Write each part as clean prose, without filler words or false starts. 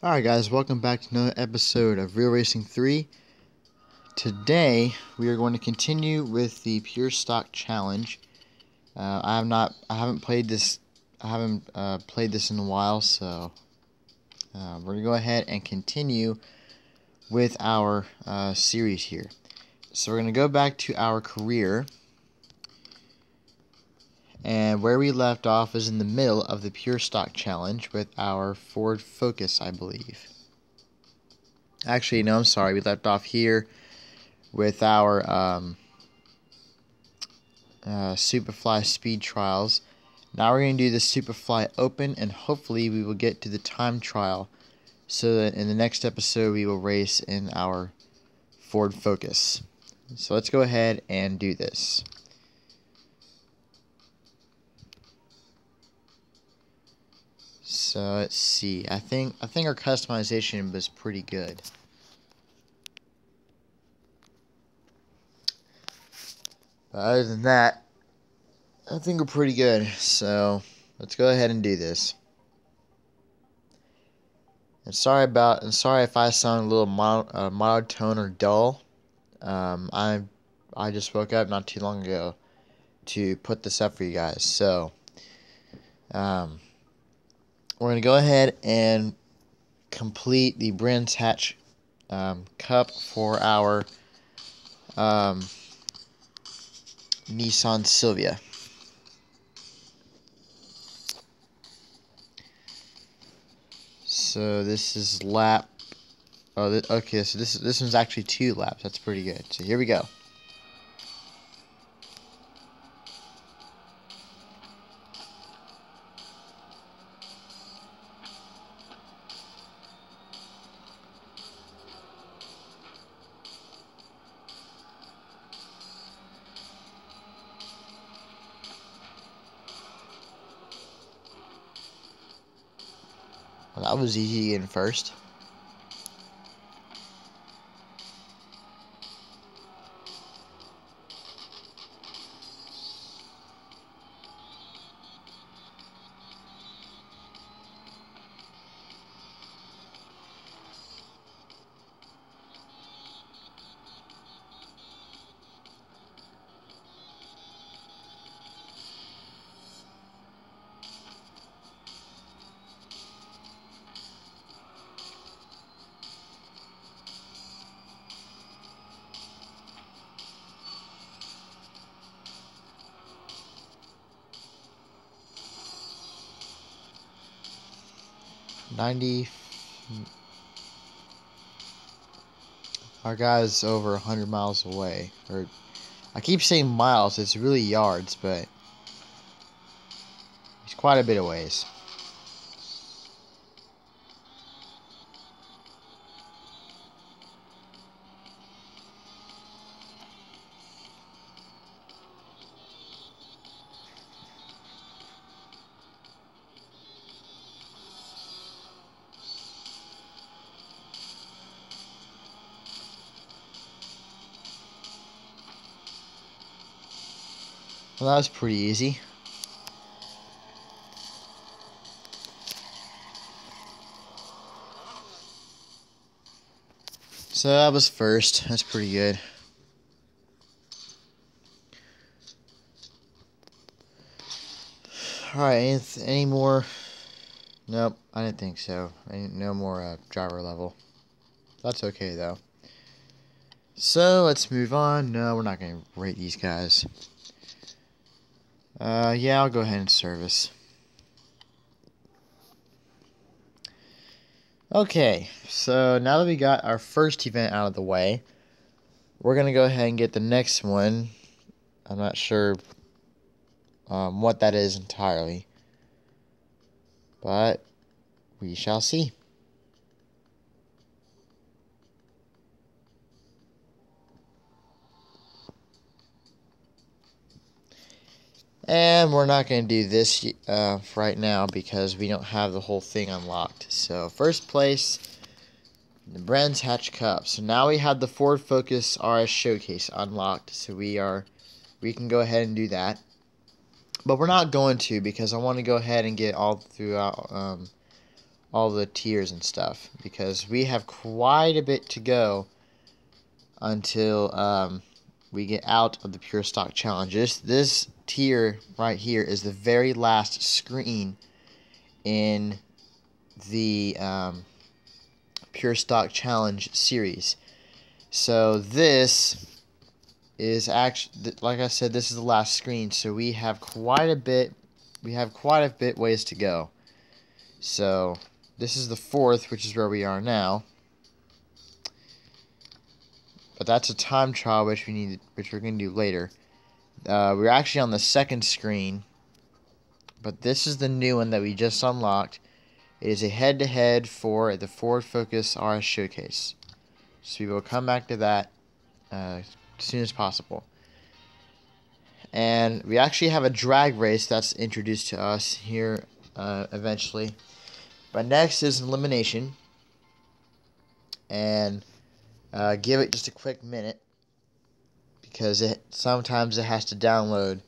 Alright guys, welcome back to another episode of Real Racing 3. Today, we are going to continue with the Pure Stock Challenge. I haven't played this in a while, so we're going to go ahead and continue with our series here. So we're going to go back to our career, and where we left off is in the middle of the Pure Stock Challenge with our Ford Focus, I believe. Actually, no, I'm sorry. We left off here with our Superfly Speed Trials. Now we're going to do the Superfly Open, and hopefully we will get to the time trial so that in the next episode we will race in our Ford Focus. So let's go ahead and do this. So let's see. I think our customization was pretty good. But other than that, I think we're pretty good. So let's go ahead and do this. And sorry if I sound a little monotone or dull. I just woke up not too long ago to put this up for you guys. So we're gonna go ahead and complete the Brands Hatch Cup for our Nissan Silvia. So this is lap. Oh, okay. So this one's actually 2 laps. That's pretty good. So here we go. Well, that was easy in first. Our guy's over 100 miles away. Or I keep saying miles, it's really yards, but he's quite a bit of ways. Well, that was pretty easy. So that was first. That's pretty good. Alright, any more? Nope, I didn't think so. No more driver level. That's okay, though. So, let's move on. No, we're not going to rate these guys. Yeah, I'll go ahead and service. Okay, so now that we got our first event out of the way, we're going to go ahead and get the next one. I'm not sure what that is entirely, but we shall see. And we're not going to do this right now because we don't have the whole thing unlocked. So first place, the Brands Hatch Cup. So now we have the Ford Focus RS Showcase unlocked. So we can go ahead and do that. But we're not going to because I want to go ahead and get all throughout all the tiers and stuff, because we have quite a bit to go until we get out of the Pure Stock Challenge. This tier right here is the very last screen in the Pure Stock Challenge series. So this is actually, like I said, this is the last screen, so we have quite a bit ways to go. So this is the 4th, which is where we are now. But that's a time trial which we're going to do later. We're actually on the 2nd screen, but this is the new one that we just unlocked. It is a head-to-head for the Ford Focus RS Showcase. So we will come back to that as soon as possible. And we actually have a drag race that's introduced to us here eventually. But next is elimination. And give it just a quick minute, because sometimes it has to download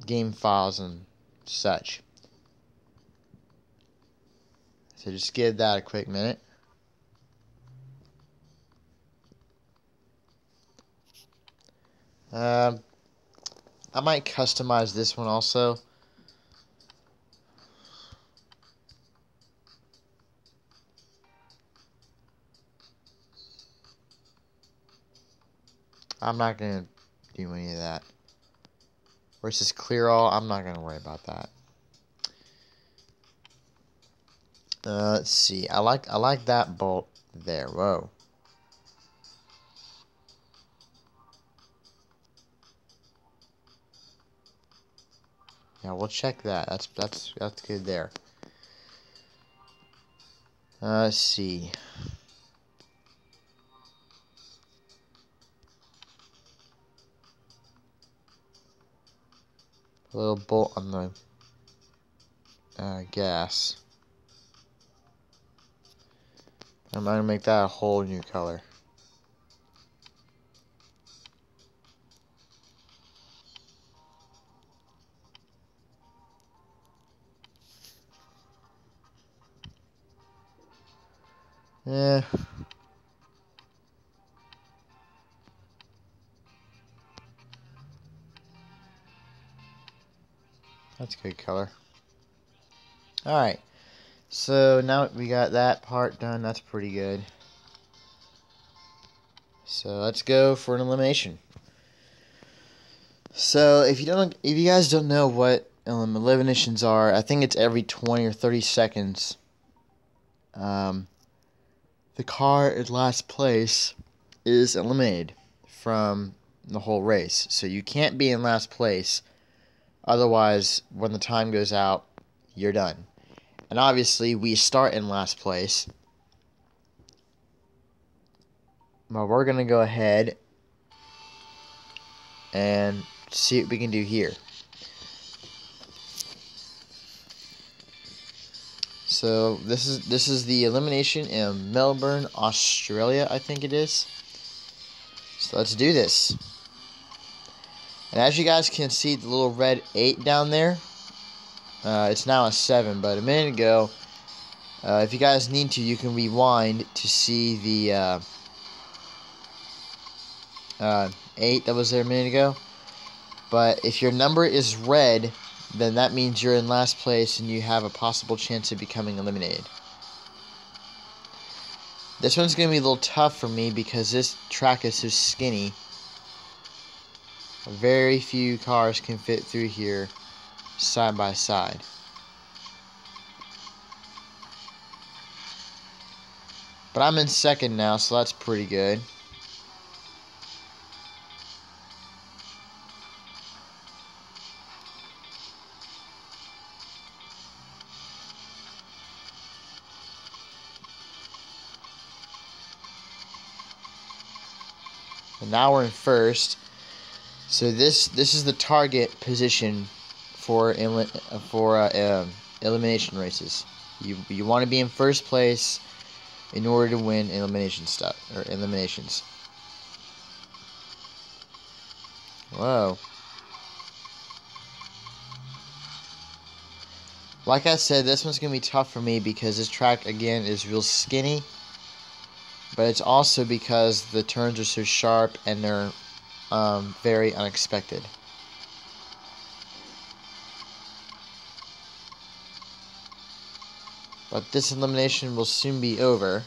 game files and such. So just give that a quick minute. I might customize this one also. I'm not going to do any of that. Versus clear all, I'm not going to worry about that. Let's see. I like that bolt there. Whoa. Yeah, we'll check that. That's good there. Let's see. A little bolt on the gas. I'm gonna make that a whole new color. Yeah. That's a good color. Alright. So now we got that part done. That's pretty good. So let's go for an elimination. So if you guys don't know what eliminations are, I think it's every 20 or 30 seconds. The car in last place is eliminated from the whole race. So you can't be in last place. Otherwise, when the time goes out, you're done. And obviously, we start in last place. Well, we're going to go ahead and see what we can do here. So this is the elimination in Melbourne, Australia, I think it is. So let's do this. And as you guys can see, the little red 8 down there, it's now a 7, but a minute ago, if you guys need to, you can rewind to see the 8 that was there a minute ago. But if your number is red, then that means you're in last place and you have a possible chance of becoming eliminated. This one's going to be a little tough for me because this track is so skinny. Very few cars can fit through here side by side. But I'm in second now, so that's pretty good. And now we're in first. So this is the target position for elimination races. You want to be in first place in order to win eliminations. Whoa. Like I said, this one's going to be tough for me because this track, again, is real skinny. But it's also because the turns are so sharp and they're very unexpected. But this elimination will soon be over.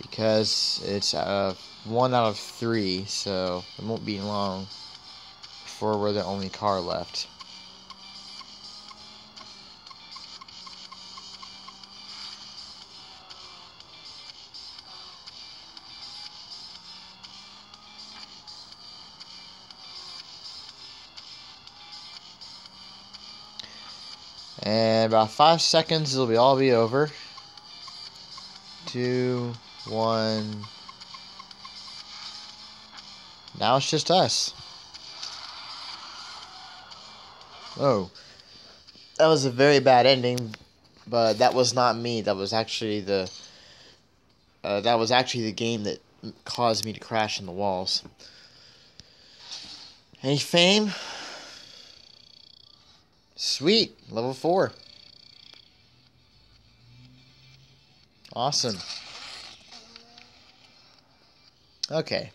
Because it's 1 out of 3, so it won't be long before we're the only car left. And about 5 seconds, it'll all be over. 2, 1. Now it's just us. Oh, that was a very bad ending, but that was not me. That was actually the game that caused me to crash in the walls. Any fame? Sweet, level 4. Awesome. Okay.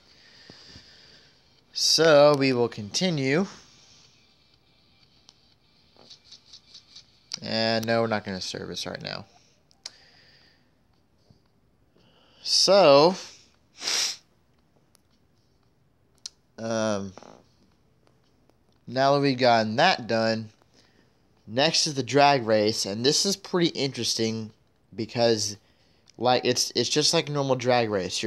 So we will continue. And no, we're not going to service right now. So, now that we've gotten that done, next is the drag race, and this is pretty interesting because, like, it's just like a normal drag race.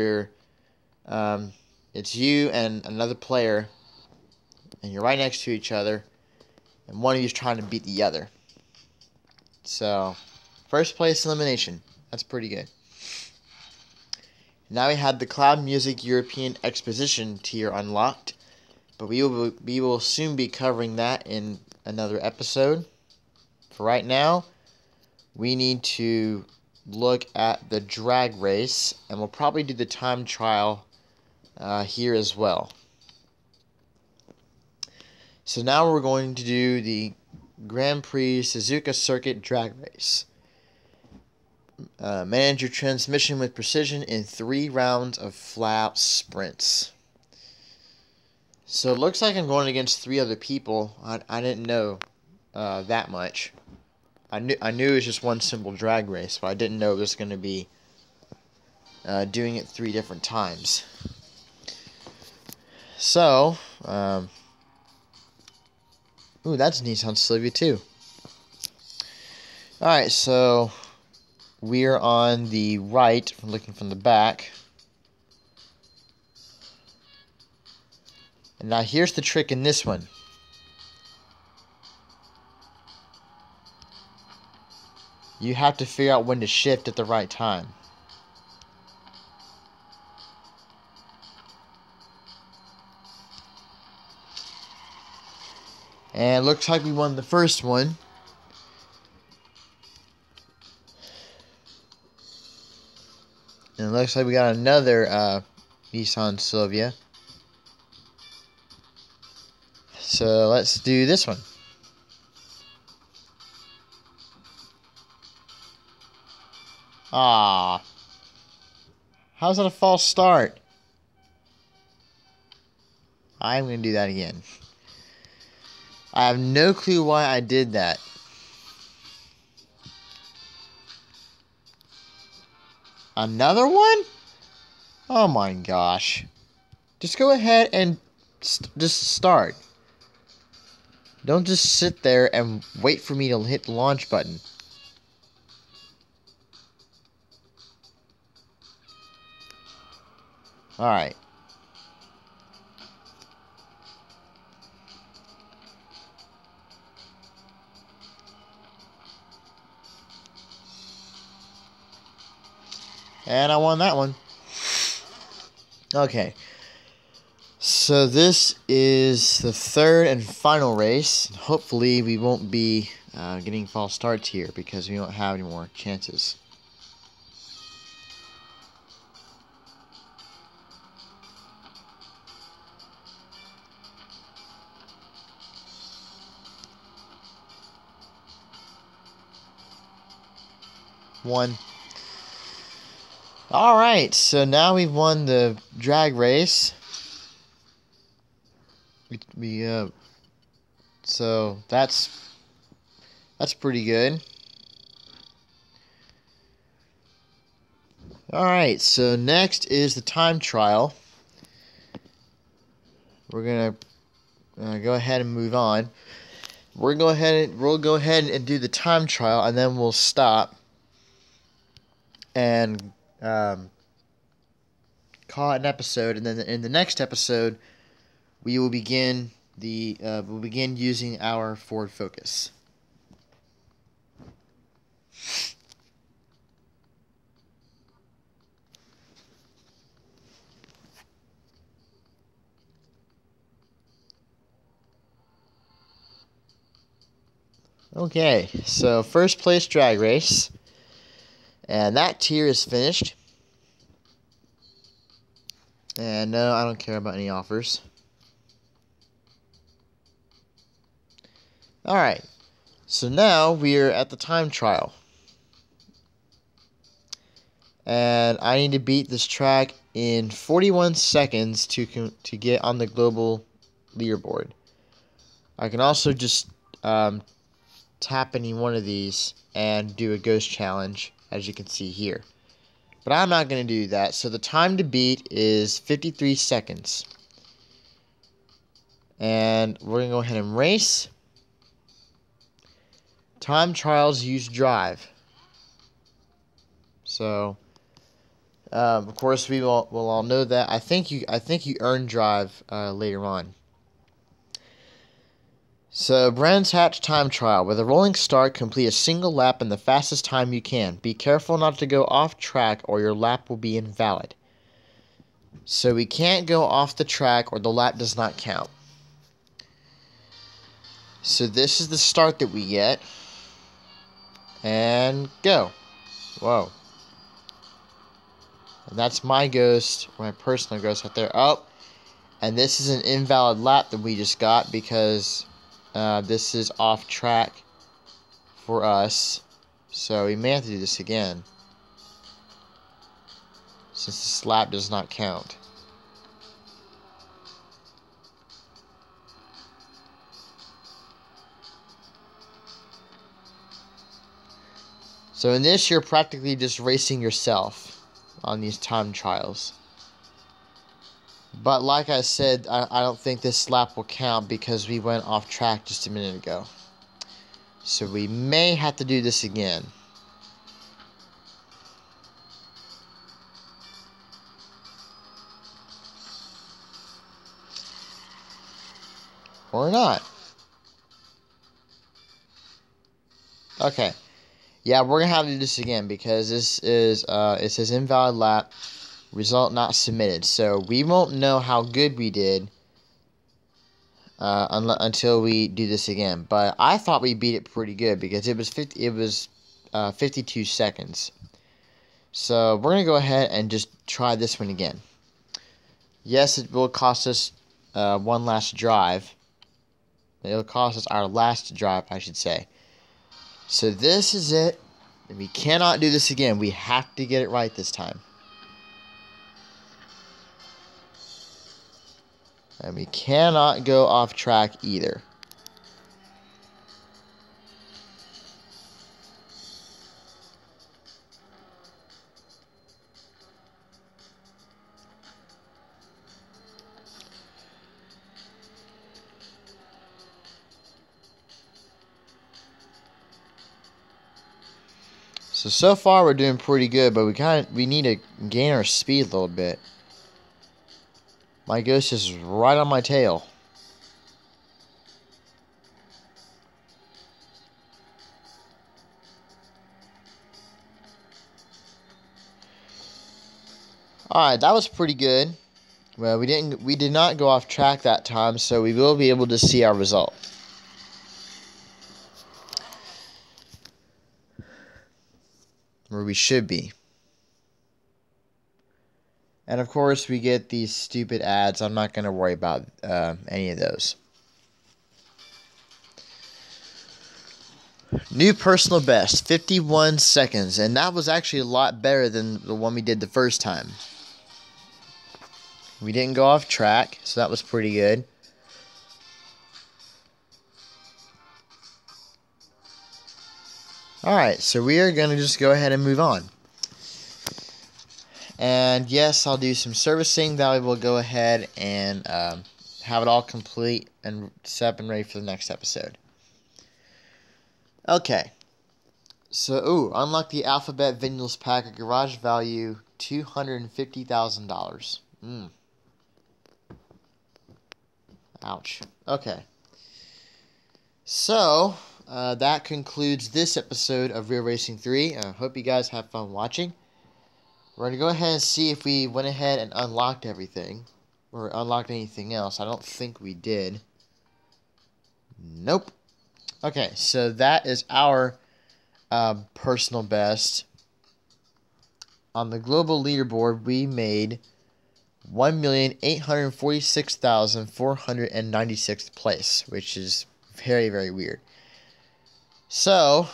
It's you and another player, and you're right next to each other, and one of you is trying to beat the other. So, first place elimination. That's pretty good. Now we have the Cloud Music European Exposition tier unlocked, but we will soon be covering that in another episode. For right now, we need to look at the drag race, and we'll probably do the time trial here as well. So now we're going to do the Grand Prix Suzuka Circuit drag race. Manage your transmission with precision in 3 rounds of flat sprints. So it looks like I'm going against 3 other people. I didn't know that much. I knew it was just one simple drag race, but I didn't know it was going to be doing it 3 different times. So, ooh, that's Nissan Silvia too. Alright, so we're on the right, looking from the back. And now here's the trick in this one. You have to figure out when to shift at the right time. And it looks like we won the first one. And it looks like we got another Nissan Silvia. So let's do this one. Ah, how's that a false start? I'm going to do that again. I have no clue why I did that. Another one? Oh my gosh. Just go ahead and just start. Don't just sit there and wait for me to hit the launch button. Alright. And I won that one. Okay. So this is the 3rd and final race. Hopefully we won't be getting false starts here because we don't have any more chances. 1. Alright, so now we've won the drag race. So that's pretty good. Alright, so next is the time trial. We're gonna go ahead and move on. We'll go ahead and do the time trial, and then we'll stop and call it an episode. And then in the next episode, we will begin using our Ford Focus. Okay, so first place drag race, and that tier is finished. And no, I don't care about any offers. Alright, so now we're at the time trial. And I need to beat this track in 41 seconds to get on the global leaderboard. I can also just tap any one of these and do a ghost challenge, as you can see here. But I'm not going to do that, so the time to beat is 53 seconds. And we're going to go ahead and race. Time trials use drive. So, of course, we'll all know that. I think you earn drive later on. So, Brands Hatch time trial. With a rolling start, complete a single lap in the fastest time you can. Be careful not to go off track or your lap will be invalid. So we can't go off the track or the lap does not count. So this is the start that we get. And go. Whoa. And that's my ghost, my personal ghost right there. Oh, and this is an invalid lap that we just got because this is off track for us. So we may have to do this again, since this lap does not count. So in this, you're practically just racing yourself on these time trials. But like I said, I don't think this lap will count because we went off track just a minute ago. So we may have to do this again. Or not. Okay. Yeah, we're going to have to do this again because this is, it says invalid lap, result not submitted. So we won't know how good we did until we do this again. But I thought we beat it pretty good because it was 52 seconds. So we're going to go ahead and just try this one again. Yes, it will cost us one last drive. It'll cost us our last drive, I should say. So this is it. And we cannot do this again. We have to get it right this time. And we cannot go off track either. So far we're doing pretty good, but we need to gain our speed a little bit. My ghost is right on my tail. Alright, that was pretty good. Well, we did not go off track that time, so we will be able to see our result. Where we should be. And of course we get these stupid ads. I'm not going to worry about any of those. New personal best, 51 seconds. And that was actually a lot better than the one we did the first time. We didn't go off track, so that was pretty good. Alright, so we are going to just go ahead and move on. And yes, I'll do some servicing. That way we'll go ahead and have it all complete and set up and ready for the next episode. Okay. So, unlock the Alphabet Vinyls pack at garage value $250,000. Ouch. Okay. So, that concludes this episode of Real Racing 3. I hope you guys have fun watching. We're going to go ahead and see if we went ahead and unlocked everything. Or unlocked anything else. I don't think we did. Nope. Okay, so that is our personal best. On the global leaderboard, we made 1,846,496th place, which is very, very weird. So,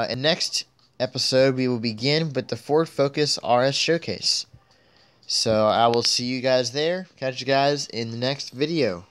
in next episode, we will begin with the Ford Focus RS Showcase. So, I will see you guys there. Catch you guys in the next video.